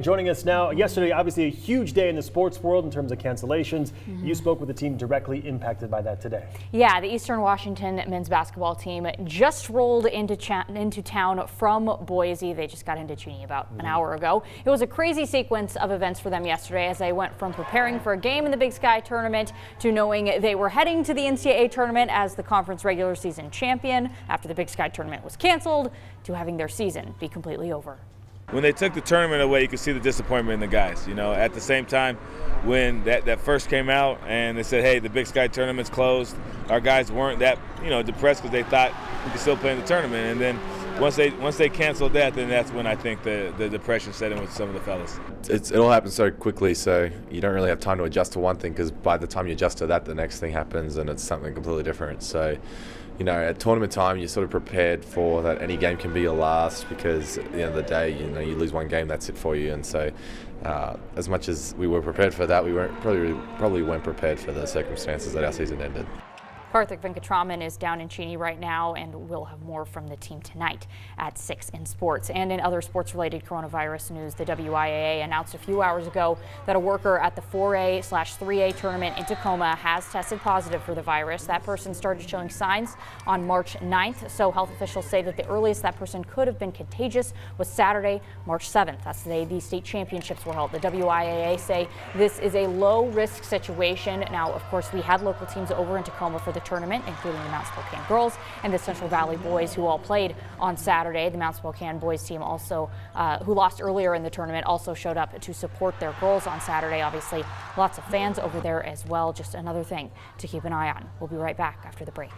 Joining us now, yesterday, obviously a huge day in the sports world in terms of cancellations. You spoke with the team directly impacted by that today. Yeah, the Eastern Washington men's basketball team just rolled into town from Boise. They just got into Cheney about an hour ago. It was a crazy sequence of events for them yesterday as they went from preparing for a game in the Big Sky tournament to knowing they were heading to the NCAA tournament as the conference regular season champion after the Big Sky tournament was canceled to having their season be completely over. When they took the tournament away, you could see the disappointment in the guys. You know, at the same time, when that first came out and they said, hey, the Big Sky tournament's closed, our guys weren't that, depressed because they thought we could still play in the tournament. And then once they canceled that, then that's when I think the depression set in with some of the fellas. It all happens so quickly, so you don't really have time to adjust to one thing, because by the time you adjust to that, the next thing happens and it's something completely different. So, at tournament time, you're sort of prepared for that any game can be your last, because at the end of the day, you lose one game, that's it for you. And so, as much as we were prepared for that, we probably weren't prepared for the circumstances that our season ended. Karthik Venkatraman is down in Cheney right now, and we'll have more from the team tonight at 6 in sports. And in other sports-related coronavirus news, the WIAA announced a few hours ago that a worker at the 4A/3A tournament in Tacoma has tested positive for the virus. That person started showing signs on March 9th, so health officials say that the earliest that person could have been contagious was Saturday, March 7th. That's the day the state championships were held. The WIAA say this is a low-risk situation. Now, of course, we had local teams over in Tacoma for the tournament, including the Mount Spokane girls and the Central Valley boys, who all played on Saturday. The Mount Spokane boys team also, who lost earlier in the tournament, also showed up to support their girls on Saturday. Obviously, lots of fans over there as well. Just another thing to keep an eye on. We'll be right back after the break.